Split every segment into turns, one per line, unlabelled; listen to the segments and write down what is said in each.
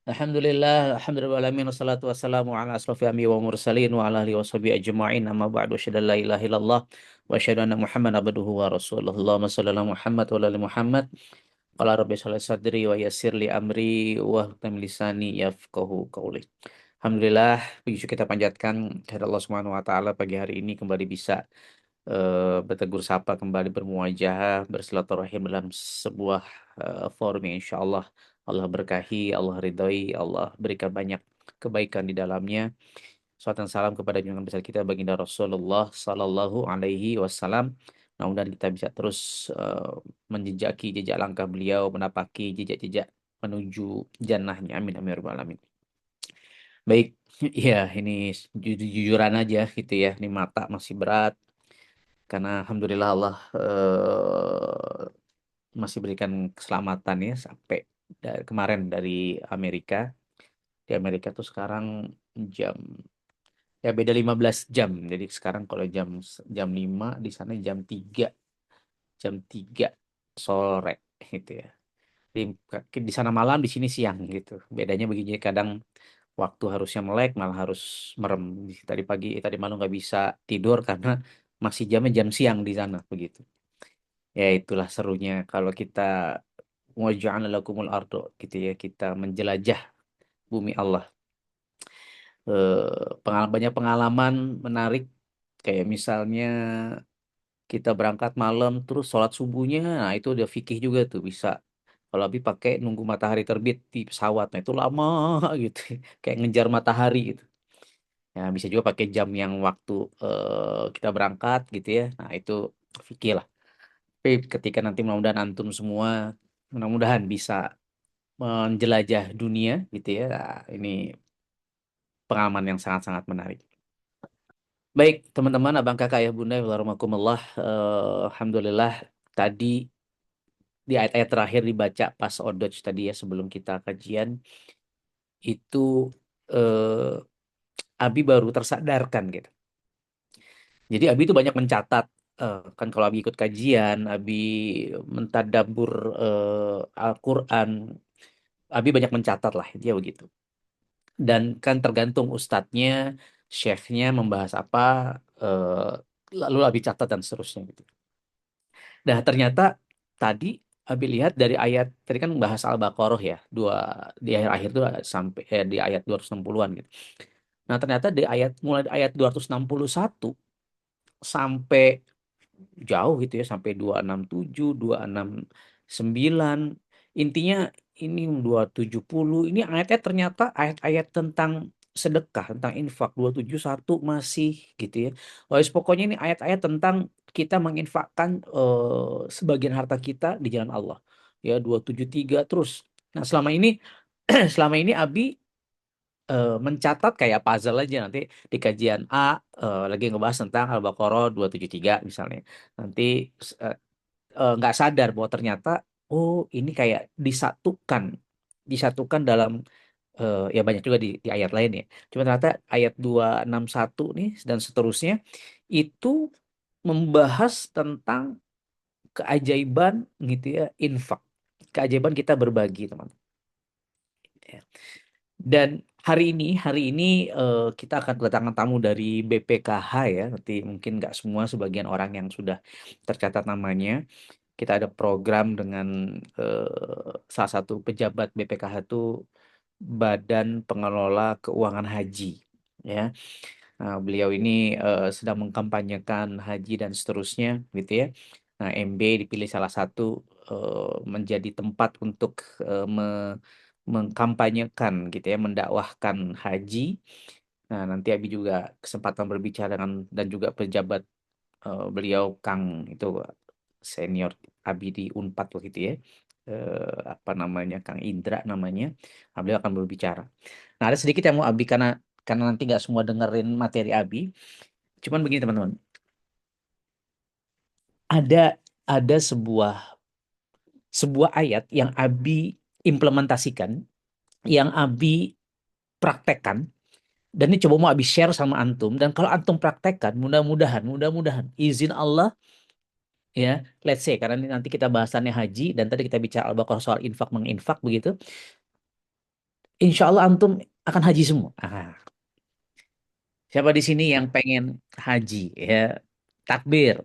Alhamdulillah, wassalatu wassalamu ala asrofil anbiya'i wa mursalin wa ala alihi washabihi ajma'in amma ba'du asyhadu an la ilaha illallah wa asyhadu anna Muhammadan abduhu wa rasuluh. Allahumma shalli ala Muhammad wa ala ali Muhammad. Qala rabbi shrah li sadri wa yassir li amri wa hlul lisani yafqahu qawli. Alhamdulillah, puji syukur kita panjatkan kepada Allah Subhanahu wa taala pagi hari ini kembali bisa bertegur sapa kembali bermuajah bersilaturahim dalam sebuah forum yang insya Allah Allah berkahi, Allah ridhoi, Allah berikan banyak kebaikan di dalamnya. Salawat dan salam kepada junjungan besar kita baginda Rasulullah Sallallahu Alaihi Wasallam. Mudah-mudahan kita bisa terus menjejaki jejak langkah beliau, menapaki jejak-jejak menuju jannahnya. Amin amin ya rabbal alamin. Baik, ya ini jujuran aja gitu ya. Ini mata masih berat karena alhamdulillah Allah masih berikan keselamatan ya sampai kemarin dari Amerika. Di Amerika tuh sekarang jam ya beda 15 jam. Jadi sekarang kalau jam 5 di sana jam 3 sore gitu ya. Di sana malam di sini siang gitu. Bedanya begini kadang waktu harusnya melek malah harus merem. Tadi pagi tadi malam nggak bisa tidur karena masih jam siang di sana begitu. Ya itulah serunya kalau kita waja'ala lakumul ardo gitu ya, kita menjelajah bumi Allah. Banyak pengalaman menarik kayak misalnya kita berangkat malam terus sholat subuhnya, nah itu udah fikih juga tuh bisa. Kalau lebih pakai nunggu matahari terbit di pesawat, nah itu lama gitu, kayak ngejar matahari gitu. Ya bisa juga pakai jam yang waktu kita berangkat gitu ya. Nah itu fikih lah. Tapi ketika nanti mudah-mudahan antum semua mudah-mudahan bisa menjelajah dunia gitu ya. Nah, ini pengalaman yang sangat-sangat menarik. Baik, teman-teman, abang kakak ayah bunda, warahmatullah, alhamdulillah tadi di ayat-ayat terakhir dibaca pas Odoj tadi ya sebelum kita kajian itu eh, Abi baru tersadarkan gitu. Jadi Abi itu banyak mencatat kan kalau Abi ikut kajian, Abi mentadabbur Al-Qur'an, Abi banyak mencatat lah dia begitu. Dan kan tergantung ustadznya, syekhnya membahas apa, eh, lalu Abi catat dan seterusnya gitu. Nah, ternyata tadi Abi lihat dari ayat tadi kan bahas Al-Baqarah ya, di akhir-akhir itu sampai di ayat 260-an gitu. Nah, ternyata mulai di ayat 261 sampai jauh gitu ya sampai 267, 269. Intinya ini 270 ini ayatnya ternyata ayat-ayat tentang sedekah, tentang infak. 271 masih gitu ya. Pokoknya ini ayat-ayat tentang kita menginfakkan sebagian harta kita di jalan Allah. Ya 273 terus. Nah, selama ini selama ini Abi mencatat kayak puzzle aja nanti di kajian A lagi ngebahas tentang Al-Baqarah 273 misalnya. Nanti eh, nggak sadar bahwa ternyata oh ini kayak disatukan dalam ya banyak juga di ayat lain ya. Cuma ternyata ayat 261 nih dan seterusnya itu membahas tentang keajaiban gitu ya infak. Keajaiban kita berbagi, teman. Dan hari ini kita akan kedatangan tamu dari BPKH ya. Nanti mungkin nggak semua, sebagian orang yang sudah tercatat namanya. Kita ada program dengan salah satu pejabat BPKH itu Badan Pengelola Keuangan Haji. Ya, nah, beliau ini sedang mengkampanyekan haji dan seterusnya, gitu ya. Nah, MB dipilih salah satu menjadi tempat untuk mengkampanyekan, gitu ya, mendakwahkan haji. Nah, nanti Abi juga kesempatan berbicara dengan dan juga pejabat beliau Kang itu senior Abi di Unpad waktu itu ya. Apa namanya Kang Indra namanya. Nah, beliau akan berbicara. Nah, ada sedikit yang mau Abi karena nanti nggak semua dengerin materi Abi. Cuman begini teman-teman, ada ada sebuah ayat yang Abi implementasikan, yang Abi praktekkan, dan ini coba mau Abi share sama antum. Dan kalau antum praktekkan, mudah-mudahan izin Allah ya, let's say karena ini nanti kita bahasannya haji dan tadi kita bicara Al-Baqarah soal infak menginfak begitu. insya Allah antum akan haji semua. Siapa di sini yang pengen haji? Ya, takbir.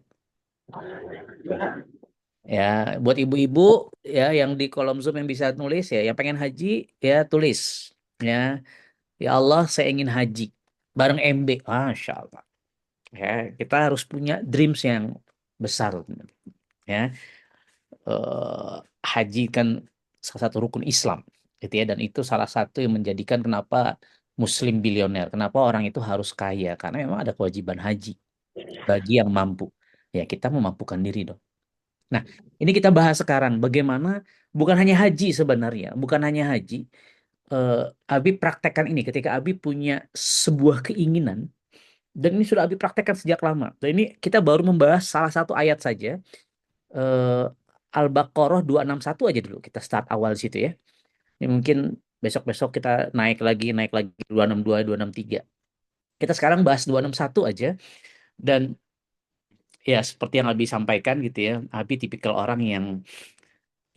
Ya, buat ibu-ibu ya yang di kolom Zoom yang bisa nulis ya, yang pengen haji ya tulis. Ya, ya Allah, saya ingin haji bareng MB. Masya Allah. Ya, kita harus punya dreams yang besar. Ya, eh, haji kan salah satu rukun Islam, gitu ya, dan itu salah satu yang menjadikan kenapa Muslim bilioner, kenapa orang itu harus kaya, karena memang ada kewajiban haji bagi yang mampu. Ya, kita memampukan diri dong. Nah, ini kita bahas sekarang bagaimana bukan hanya haji sebenarnya, bukan hanya haji. Abi praktekkan ini ketika Abi punya sebuah keinginan dan ini sudah Abi praktekkan sejak lama. Dan ini kita baru membahas salah satu ayat saja, eh, Al-Baqarah 261 aja dulu. Kita start awal di situ ya. Ini mungkin besok-besok kita naik lagi 262, 263. Kita sekarang bahas 261 aja. Dan ya seperti yang Abi sampaikan gitu ya, Abi tipikal orang yang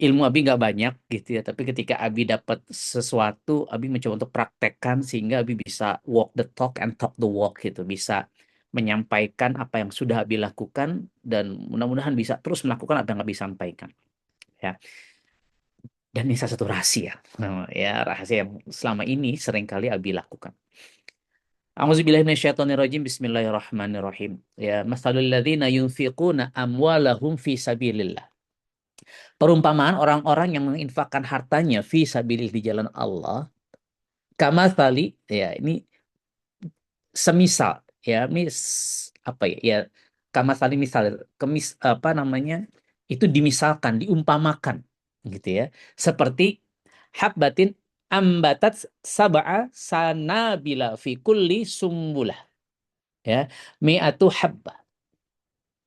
ilmu Abi nggak banyak gitu ya. Tapi ketika Abi dapat sesuatu, Abi mencoba untuk praktekkan sehingga Abi bisa walk the talk and talk the walk gitu. Bisa menyampaikan apa yang sudah Abi lakukan dan mudah-mudahan bisa terus melakukan apa yang Abi sampaikan. Ya. Dan ini salah satu rahasia. Nah, ya, rahasia yang selama ini seringkali Abi lakukan. A'udzubillahi minasyaitonirrajim. Bismillahirrahmanirrahim. Ya, masalul ladzina yunfiquna amwalahum fi sabilillah. Perumpamaan orang-orang yang menginfakkan hartanya fi sabilillah di jalan Allah. Kama tali, ya, ini semisal, ya, ini apa ya? Ya, kama tali misal, apa namanya? Itu dimisalkan, diumpamakan gitu ya. Seperti habbatin ambatat sab'a sanabila fi kulli sumbulah, ya, mi'atu habbah.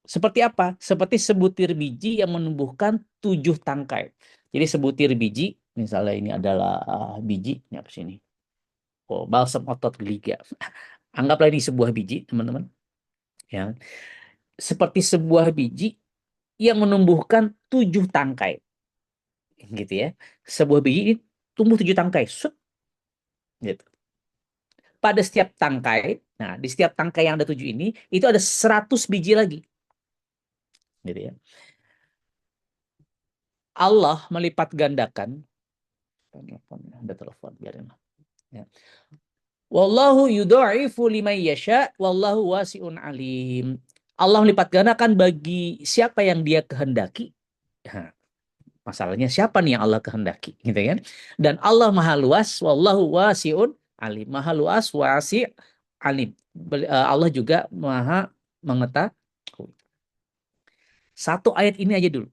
Seperti apa? Seperti sebutir biji yang menumbuhkan 7 tangkai. Jadi sebutir biji, misalnya ini adalah biji, ini apa sih ini? Oh, balsam otot geliga. Anggaplah ini sebuah biji, teman-teman. Ya, seperti sebuah biji yang menumbuhkan 7 tangkai, gitu ya. Sebuah biji ini tumbuh 7 tangkai, Sut, gitu. Pada setiap tangkai, nah di setiap tangkai yang ada 7 ini, itu ada 100 biji lagi, gitu ya. Allah melipat gandakan, ada telepon, biarin. Ya. Wallahu yudha'ifu liman yasha, wallahu wasi'un alim. Allah melipat gandakan bagi siapa yang dia kehendaki. Nah, masalahnya siapa nih yang Allah kehendaki, gitu kan? Dan Allah maha luas, wallahu wasi'un alim. Maha luas, wasi' alim. Allah juga maha mengetahui. Satu ayat ini aja dulu.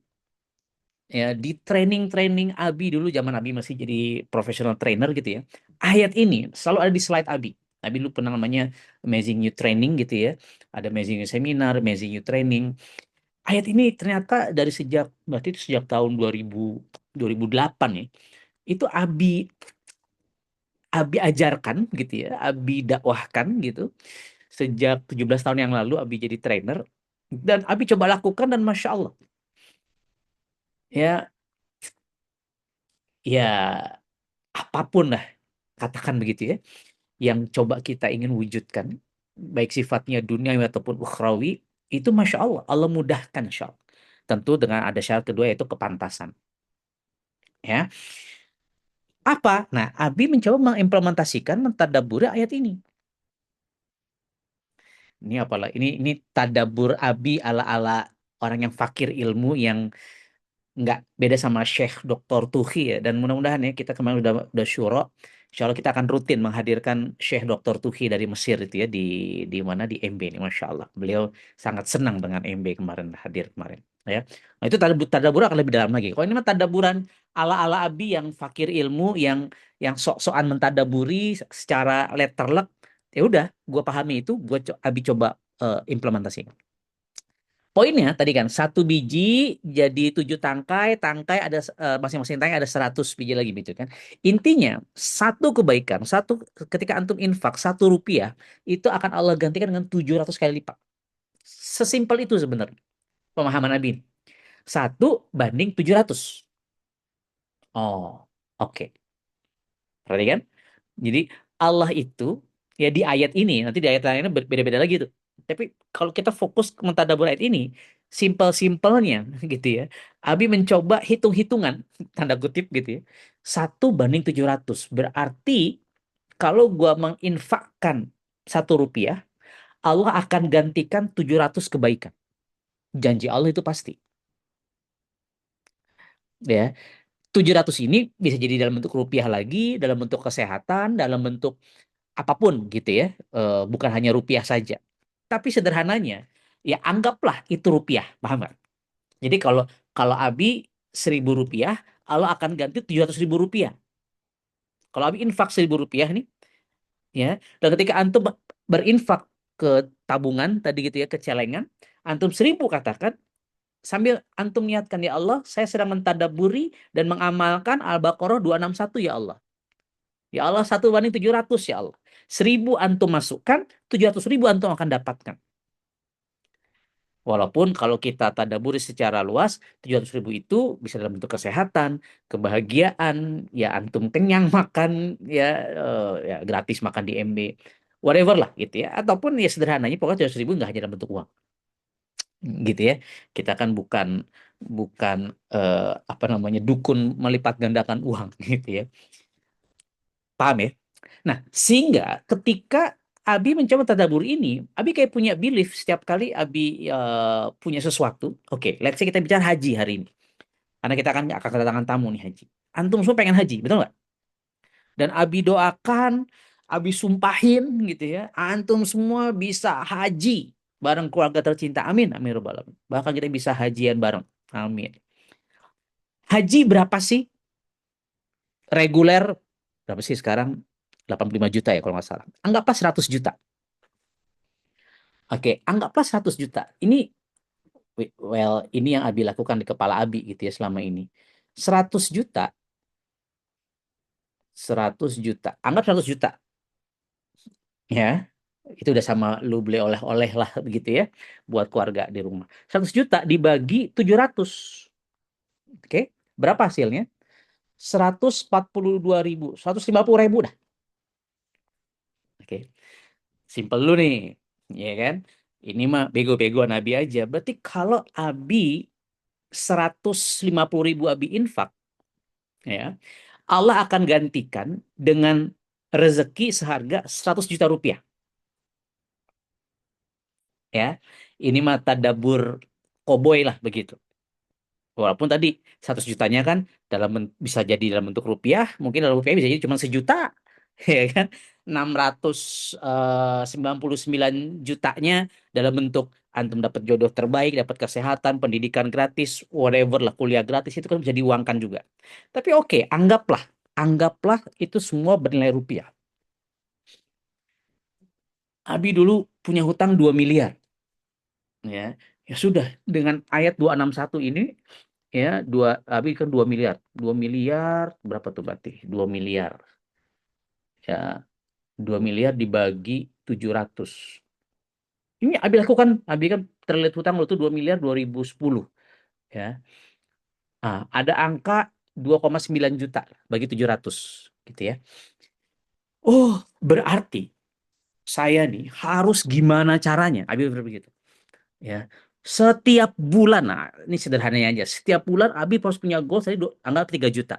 Ya, di training-training Abi dulu zaman Abi masih jadi professional trainer gitu ya. Ayat ini selalu ada di slide Abi. Abi dulu pernah namanya Amazing You Training gitu ya. Ada Amazing You Seminar, Amazing You Training. Ayat ini ternyata dari sejak berarti itu sejak tahun 2008 ya. Itu Abi ajarkan gitu ya, Abi dakwahkan gitu. Sejak 17 tahun yang lalu Abi jadi trainer dan Abi coba lakukan dan Masya Allah. Ya, ya apapun lah katakan begitu ya, yang coba kita ingin wujudkan, baik sifatnya duniawi ataupun ukhrawi, itu Masya Allah, Allah mudahkan Insya Allah. Tentu dengan ada syarat kedua yaitu kepantasan. Ya, apa? Nah, Abi mencoba mengimplementasikan, mentadaburi ayat ini. Ini apalah? Ini tadabur Abi ala-ala orang yang fakir ilmu yang nggak beda sama Syekh Dr. Tuhi ya. Dan mudah-mudahan ya kita kemarin udah syuro, insya Allah kita akan rutin menghadirkan Syekh Dr. Tuhi dari Mesir itu ya di mana di MB ini, Masya Allah. Beliau sangat senang dengan MB kemarin hadir kemarin ya. Nah itu tadabur akan lebih dalam lagi. Kalau ini mah tadaburan ala-ala Abi yang fakir ilmu yang sok-sokan mentadaburi secara letterlek, ya udah gue pahami itu, Abi coba implementasi. Poinnya tadi kan satu biji jadi 7 tangkai, tangkai ada masing-masing tangkai ada 100 biji lagi gitu kan. Intinya satu kebaikan, ketika antum infak 1 rupiah itu akan Allah gantikan dengan 700 kali lipat. Sesimpel itu sebenarnya pemahaman Nabi. 1 banding 700. Oh, oke. Perhatikan. Jadi Allah itu ya di ayat ini, nanti di ayat lainnya beda-beda lagi tuh. Tapi kalau kita fokus ke mentadabbur ayat ini, simpel-simpelnya gitu ya. Abi mencoba hitung-hitungan tanda kutip gitu ya. 1 banding 700. Berarti kalau gua menginfakkan 1 rupiah, Allah akan gantikan 700 kebaikan. Janji Allah itu pasti. Ya, 700 ini bisa jadi dalam bentuk rupiah lagi, dalam bentuk kesehatan, dalam bentuk apapun gitu ya. Bukan hanya rupiah saja. Tapi sederhananya, ya anggaplah itu rupiah, paham nggak? Jadi kalau kalau Abi 1.000 rupiah, Allah akan ganti 700.000 rupiah. Kalau Abi infak 1.000 rupiah nih, ya, dan ketika antum berinfak ke tabungan tadi gitu ya, ke celengan, antum 1.000 katakan, sambil antum niatkan, ya Allah, saya sedang mentadaburi dan mengamalkan Al-Baqarah 261 ya Allah. Ya Allah, 1 banding 700 ya Allah. 1.000 antum masukkan, 700.000 antum akan dapatkan. Walaupun kalau kita tadaburi secara luas, 700.000 itu bisa dalam bentuk kesehatan, kebahagiaan, ya antum kenyang makan, ya, ya gratis makan di MB, whatever lah gitu ya. Ataupun ya sederhananya, pokoknya 700.000 nggak hanya dalam bentuk uang, gitu ya. Kita kan bukan bukan apa namanya, dukun melipat gandakan uang gitu ya. Paham ya? Nah, sehingga ketika Abi mencoba tadabbur ini, Abi kayak punya belief setiap kali Abi punya sesuatu. Oke, let's say kita bicara haji hari ini. Karena kita akan kedatangan tamu nih haji. Antum semua pengen haji, betul nggak? Dan Abi doakan, Abi sumpahin gitu ya. Antum semua bisa haji bareng keluarga tercinta. Amin, amin, ya rabbal alamin. Bahkan kita bisa hajian bareng. Amin. Haji berapa sih reguler? Berapa sih sekarang? 85 juta ya kalau nggak salah. Anggaplah 100 juta. Oke, anggaplah 100 juta. Ini, well, ini yang Abi lakukan di kepala Abi gitu ya selama ini. 100 juta, 100 juta. Anggap 100 juta ya. Itu udah sama lu beli oleh-oleh lah begitu ya buat keluarga di rumah. 100 juta dibagi 700. Oke, berapa hasilnya? 142.000, 150.000 dah. Oke, simple lu nih. Ya kan? Ini mah bego-bego Nabi aja. Berarti kalau Abi 150.000 Abi infak, ya, Allah akan gantikan dengan rezeki seharga 100 juta rupiah. Ya, ini mah tadabur koboy lah begitu. Walaupun tadi 100 jutanya kan bisa jadi dalam bentuk rupiah, mungkin dalam rupiah bisa jadi cuma 1 juta, ya kan? 699 jutanya dalam bentuk antum dapat jodoh terbaik, dapat kesehatan, pendidikan gratis, whatever lah, kuliah gratis, itu kan bisa diuangkan juga. Tapi oke, anggaplah itu semua bernilai rupiah. Abi dulu punya hutang 2 miliar, ya. Ya sudah, dengan ayat 261 ini, ya, Abi kan 2 miliar. 2 miliar berapa tuh berarti? 2 miliar. Ya, 2 miliar dibagi 700. Ini Abi lakukan, Abi kan terlihat hutang lo tuh 2 miliar 2010, ya. Ada angka 2,9 juta bagi 700 gitu ya. Oh, berarti saya nih harus gimana caranya? Abi berpikir begitu. Ya, setiap bulan, nah ini sederhananya aja, setiap bulan Abi harus punya goal, saya anggap 3 juta.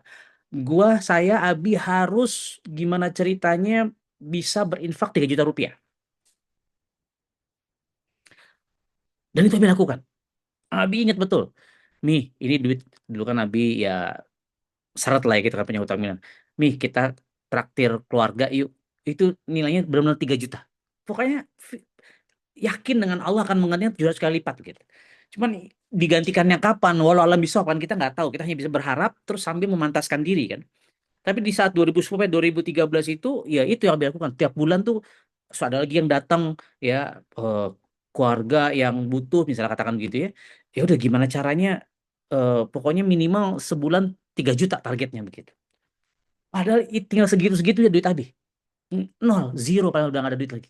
Saya Abi harus gimana ceritanya bisa berinfak 3 juta rupiah, dan itu Abi lakukan. Abi ingat betul, nih ini duit dulu kan Abi ya seret lah ya, kita kan punya utang milan. Nih kita traktir keluarga yuk, itu nilainya benar-benar 3 juta. Pokoknya yakin dengan Allah akan menggantikan 700 kali lipat gitu. Cuman digantikannya kapan, walau alam bisawab kan kita nggak tahu, kita hanya bisa berharap terus sambil memantaskan diri kan. Tapi di saat 2010 sampai 2013 itu, ya itu yang dilakukan. Tiap bulan tuh ada lagi yang datang, ya, keluarga yang butuh misalnya katakan gitu ya. Ya udah gimana caranya, pokoknya minimal sebulan 3 juta targetnya begitu. Padahal tinggal segitu-segitu ya duit habis. Nol, zero, padahal udah nggak ada duit lagi.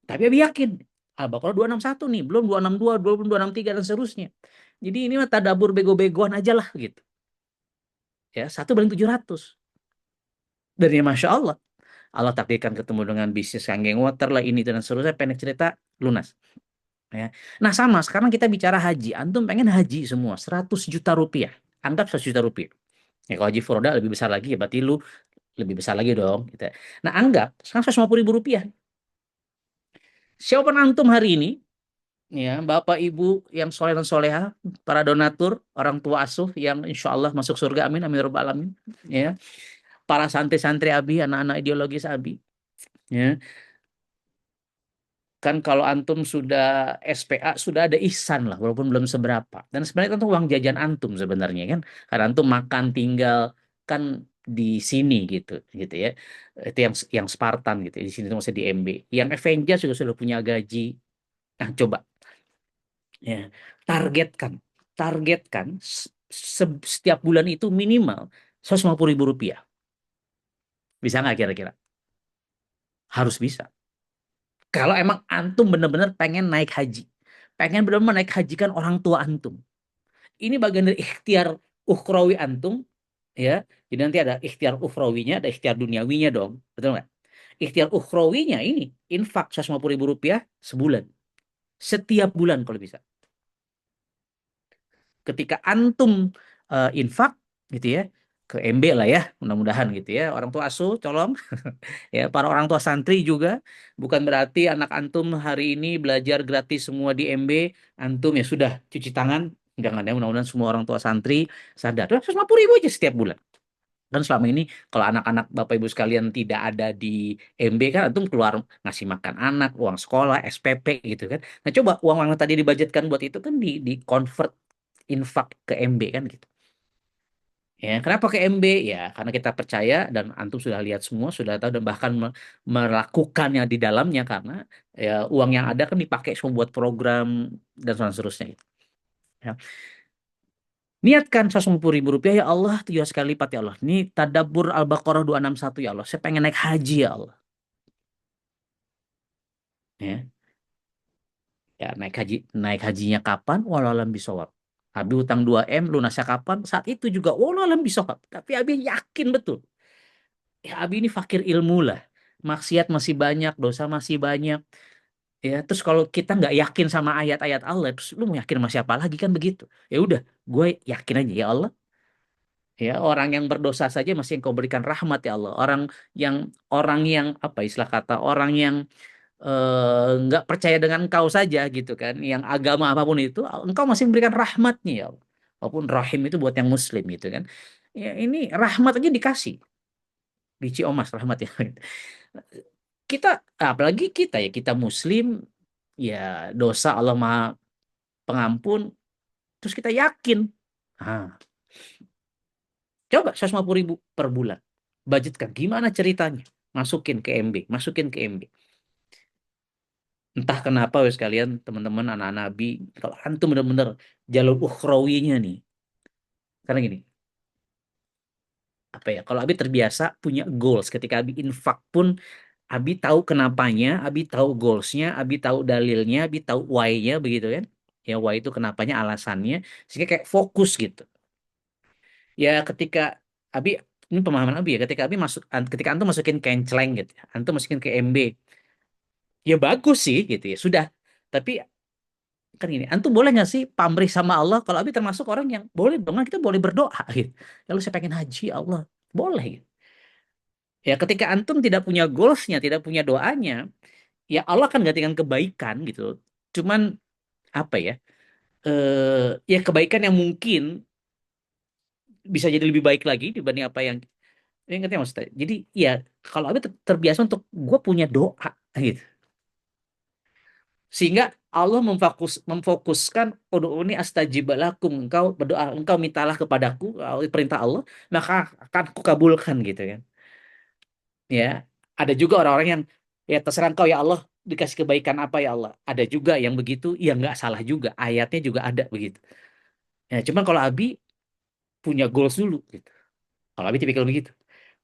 Tapi Abi yakin, Al-Baqarah 261 nih, belum 262, belum 263 dan seterusnya. Jadi ini mah tadabur bego-begoan aja lah gitu. Ya, 1 banding 700. Dan ya Masya Allah. Allah takdirkan ketemu dengan bisnis yang geng water lah ini itu dan seterusnya, pendek cerita lunas. Ya. Nah sama sekarang kita bicara haji, antum pengen haji semua 100 juta rupiah, anggap 100 juta rupiah. Ya kalau haji Furoda lebih besar lagi ya berarti lu lebih besar lagi dong. Gitu. Nah anggap sekarang 150 ribu rupiah. Siapa antum hari ini, ya bapak ibu yang soleh dan soleha, para donatur, orang tua asuh yang insya Allah masuk surga, amin amin ya rabbal alamin. Ya, para santri-santri abi, anak-anak ideologis abi. Ya, kan kalau antum sudah SPA sudah ada ihsan lah walaupun belum seberapa dan sebenarnya kan itu uang jajan antum sebenarnya kan karena antum makan tinggal kan di sini gitu gitu ya, itu yang Spartan gitu di sini tuh masih di MB, yang Avengers juga sudah punya gaji. Nah coba ya, targetkan targetkan setiap bulan itu minimal 150 ribu rupiah, bisa nggak kira-kira? Harus bisa. Kalau emang antum bener-bener pengen naik haji, pengen bener-bener naik hajikan orang tua antum. Ini bagian dari ikhtiar ukhrawi antum, ya. Jadi nanti ada ikhtiar ukhrawinya, ada ikhtiar duniawinya dong. Betul nggak? Ikhtiar ukhrawinya ini infak 150 ribu rupiah sebulan. Setiap bulan kalau bisa. Ketika antum infak gitu ya, ke MB lah ya, mudah-mudahan gitu ya. Orang tua asuh, colong. Ya, para orang tua santri juga bukan berarti anak antum hari ini belajar gratis semua di MB, antum ya sudah cuci tangan. Jangan ya, mudah-mudahan semua orang tua santri sadar. 150 ribu aja setiap bulan. Kan selama ini kalau anak-anak Bapak Ibu sekalian tidak ada di MB kan antum keluar ngasih makan anak, uang sekolah, SPP gitu kan. Nah, coba uang yang tadi dibudgetkan buat itu kan di convert infak ke MB kan gitu. Ya, kenapa ke MB? Ya, karena kita percaya dan antum sudah lihat semua, sudah tahu dan bahkan melakukannya di dalamnya karena ya uang yang ada kan dipakai semua buat program dan seterusnya itu. Ya. Niatkan 150 ribu rupiah ya Allah 7 kali lipat ya Allah. Ini Tadabbur Al-Baqarah 261 ya Allah. Saya pengen naik haji ya Allah. Ya, ya naik hajinya kapan? Walau alam bisawab. Abi utang 2 M lunasnya kapan? Saat itu juga walau alam bisawab. Tapi Abi yakin betul. Ya Abi ini fakir ilmu lah. Maksiat masih banyak, dosa masih banyak. Ya, terus kalau kita nggak yakin sama ayat-ayat Allah, terus lu mau yakin sama siapa lagi kan begitu? Ya udah, gue yakin aja ya Allah. Ya, orang yang berdosa saja masih Engkau berikan rahmat ya Allah. Orang yang apa istilah kata orang yang nggak percaya dengan Engkau saja gitu kan, yang agama apapun itu, Engkau masih memberikan rahmatnya ya Allah. Walaupun rahim itu buat yang Muslim gitu kan. Ya ini rahmat aja dikasih, biji omas rahmat ya. Kita apalagi kita ya kita Muslim ya dosa Allah Maha Pengampun, terus kita yakin. Nah, coba 150 ribu per bulan. Budgetkan. Gimana ceritanya? Masukin ke MB. Masukin ke MB. Entah kenapa wes kalian teman-teman anak-anak Nabi. Kalau antum bener-bener jalur ukhrawinya nih. Karena gini. Apa ya? Kalau Abi terbiasa punya goals. Ketika Abi infak pun Abi tahu kenapanya. Abi tahu goalsnya. Abi tahu dalilnya. Abi tahu why-nya begitu kan. Ya why itu kenapanya alasannya. Sehingga kayak fokus gitu. Ya ketika Abi ini pemahaman Abi ya ketika Abi masuk ketika antum masukin kenceleng gitu ya, antum masukin ke MB ya bagus sih gitu ya sudah, tapi kan ini antum boleh nggak sih pamrih sama Allah kalau Abi termasuk orang yang boleh dong kan kita boleh berdoa gitu, lalu saya pengen haji ya Allah boleh gitu. Ya ketika antum tidak punya goalsnya tidak punya doanya ya Allah kan gantikan kebaikan gitu, cuman apa ya, ya kebaikan yang mungkin bisa jadi lebih baik lagi dibanding apa yang. Ini ngerti nggak maksudnya? Jadi ya kalau Abi terbiasa untuk gue punya doa gitu. Sehingga Allah memfokuskan ud'uni astajib lakum, engkau berdoa, engkau mintalah kepadaku, perintah Allah, maka akan kukabulkan gitu kan. Ya, ada juga orang-orang yang ya terserah engkau ya Allah dikasih kebaikan apa ya Allah. Ada juga yang begitu, ya nggak salah juga. Ayatnya juga ada begitu. Ya, cuman kalau Abi punya goals dulu gitu. Kalau Abi tipikal begitu.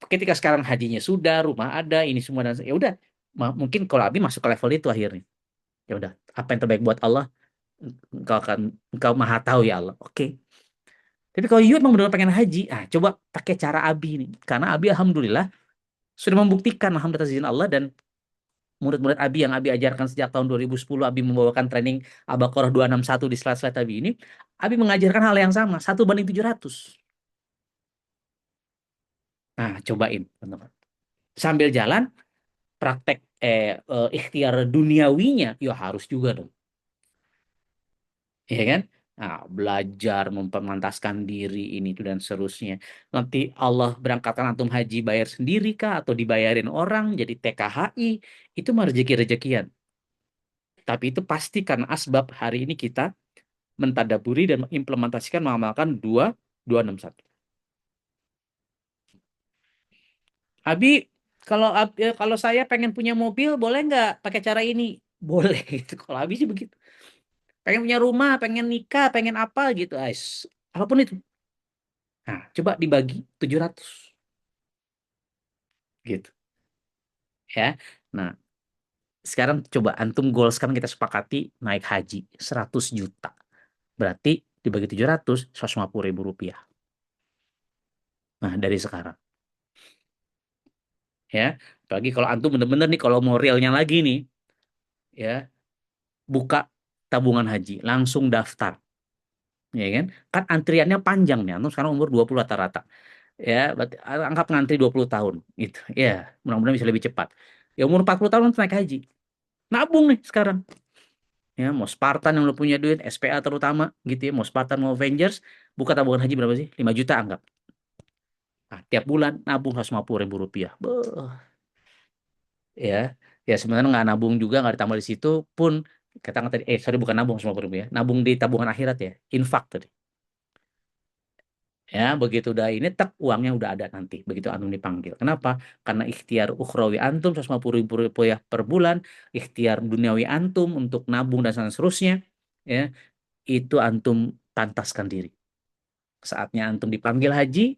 Ketika sekarang hajinya sudah, rumah ada, ini semua dan ya udah, mungkin kalau Abi masuk ke level itu akhirnya. Ya udah, apa yang terbaik buat Allah, engkau maha tahu ya Allah. Oke. Tapi kalau you emang benar pengen haji, ah coba pakai cara Abi nih. Karena Abi alhamdulillah Sudah membuktikan alhamdulillah atas izin Allah, dan murid-murid Abi yang Abi ajarkan sejak tahun 2010, Abi membawakan training Al-Baqarah 261 di slide-slide Abi ini, Abi mengajarkan hal yang sama, 1 banding 700. Nah, cobain, teman-teman. Sambil jalan, praktek ikhtiar duniawinya, ya harus juga dong. Ya kan? Nah, belajar mempermantaskan diri ini itu dan seterusnya. Nanti Allah berangkatkan antum haji bayar sendiri kah atau dibayarin orang jadi TKHI, itu mah rezeki-rezekian. Tapi itu pasti karena asbab hari ini kita mentadaburi dan mengimplementasikan mengamalkan 2261. Abi, kalau saya pengen punya mobil, boleh nggak pakai cara ini? Boleh gitu. Kalau Abi sih begitu. Pengen punya rumah, pengen nikah, pengen apa gitu. Ais. Apapun itu. Nah, coba dibagi 700 gitu ya. Nah, sekarang coba antum goals, sekarang kita sepakati naik haji 100 juta. Berarti dibagi 700, 150 ribu rupiah. Nah, dari sekarang ya. Apalagi kalau antum bener-bener nih, kalau mau realnya lagi nih ya, buka tabungan haji, langsung daftar. Ya kan? Kan antriannya panjang nih. Antum sekarang umur 20 rata-rata. Ya, berarti anggap ngantri 20 tahun gitu. Ya, mudah-mudahan bisa lebih cepat. Ya umur 40 tahun untuk naik haji. Nabung nih sekarang. Ya, mau Spartan yang udah punya duit, SPA terutama gitu ya, mau Spartan mau Avengers, buka tabungan haji berapa sih? 5 juta anggap. Nah, tiap bulan nabung 150 ribu rupiah. Beuh, ya. Ya sebenarnya nggak nabung juga, nggak ditambah di situ pun, katakan tadi, sorry, bukan nabung 150 ribu ya, nabung di tabungan akhirat ya, infak tadi. Ya, begitu udah ini, tak uangnya udah ada nanti. Begitu antum dipanggil. Kenapa? Karena ikhtiar ukhrawi antum 150 ribu rupiah per bulan, ikhtiar duniawi antum untuk nabung dan seterusnya, ya, itu antum pantaskan diri. Saatnya antum dipanggil haji,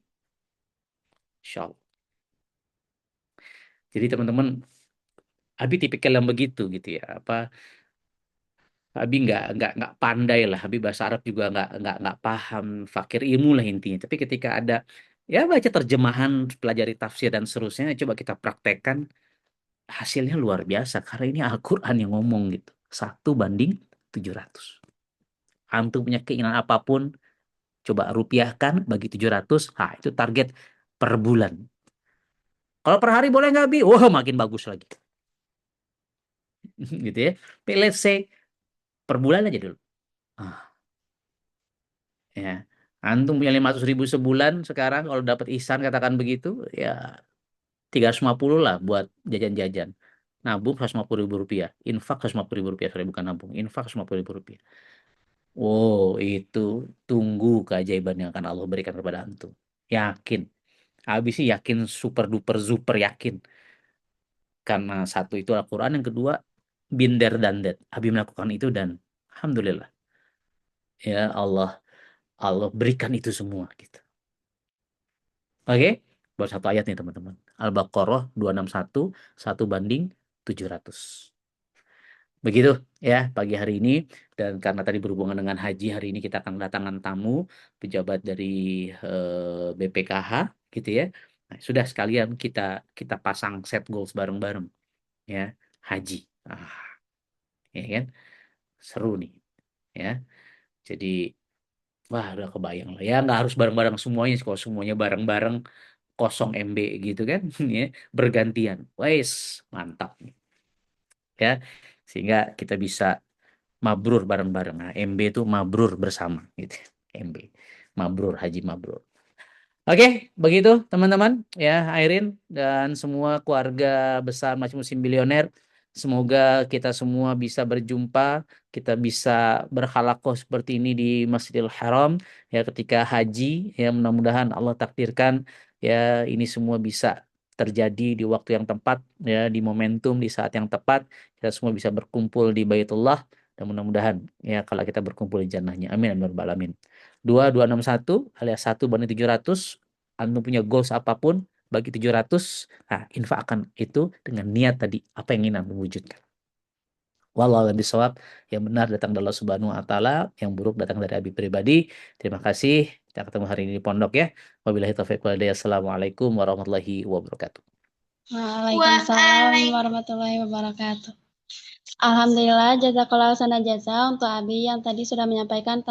insya Allah. Jadi teman-teman, Abi tipikal yang begitu gitu ya. Abi nggak pandai lah. Abi bahasa Arab juga nggak paham. Fakir ilmu lah intinya. Tapi ketika ada ya baca terjemahan, pelajari tafsir dan seterusnya, coba kita praktekkan, hasilnya luar biasa. Karena ini Al-Quran yang ngomong gitu. 1 banding 700. Antum punya keinginan apapun, coba rupiahkan bagi 700. Nah, itu target per bulan. Kalau per hari boleh nggak, Bi? Wah, makin bagus lagi. Gitu ya. Tapi let's say per bulan aja dulu. Ah, ya. Antum punya 500 ribu sebulan sekarang, kalau dapat ihsan katakan begitu, ya 350 lah buat jajan-jajan. Nabung 150 ribu rupiah. Infak 150 ribu rupiah. Sorry, bukan nabung. Infak 150 ribu rupiah. Oh, itu tunggu keajaiban yang akan Allah berikan kepada antum. Yakin. Habis sih yakin, super duper super yakin. Karena satu itu Al-Quran, yang kedua binder dan that. Abi melakukan itu dan alhamdulillah ya Allah, Allah berikan itu semua gitu. Oke, baru satu ayat nih teman-teman. Al-Baqarah 261, 1 banding 700. Begitu ya pagi hari ini, dan karena tadi berhubungan dengan haji, hari ini kita akan kedatangan tamu pejabat dari BPKH gitu ya. Nah, sudah sekalian kita kita pasang set goals bareng-bareng ya, haji. Ah, ya kan? Seru nih ya. Jadi wah, udah kebayang lah. Ya nggak harus bareng-bareng semuanya sih. Kalau semuanya bareng-bareng kosong MB gitu kan, ya, bergantian. Wes, mantap nih. Ya. Sehingga kita bisa mabrur bareng-bareng. Nah, MB itu mabrur bersama gitu. MB. Mabrur, haji mabrur. Oke, begitu teman-teman ya, Airin dan semua keluarga besar Masjid Muslim Bilioner. Semoga kita semua bisa berjumpa, kita bisa berhalakoh seperti ini di Masjidil Haram ya ketika haji, ya mudah-mudahan Allah takdirkan ya ini semua bisa terjadi di waktu yang tepat ya, di momentum, di saat yang tepat, kita semua bisa berkumpul di Baitullah, dan mudah-mudahan ya kalau kita berkumpul di jannahnya. Amin amin ya rabbal alamin. 2261 alias 1 banding 700, antum punya goals apapun bagi 700, nah infakkan itu dengan niat tadi apa yang ingin antum wujudkan. Wallahu a'lam bishawab. Yang benar datang dari Allah Subhanahu wa taala, yang buruk datang dari Abi pribadi. Terima kasih. Kita ketemu hari ini di pondok ya. Wabillahi taufiq wal hidayah. Assalamualaikum warahmatullahi wabarakatuh.
Waalaikumsalam warahmatullahi wabarakatuh. Alhamdulillah, jazakallah sana jasa untuk Abi yang tadi sudah menyampaikan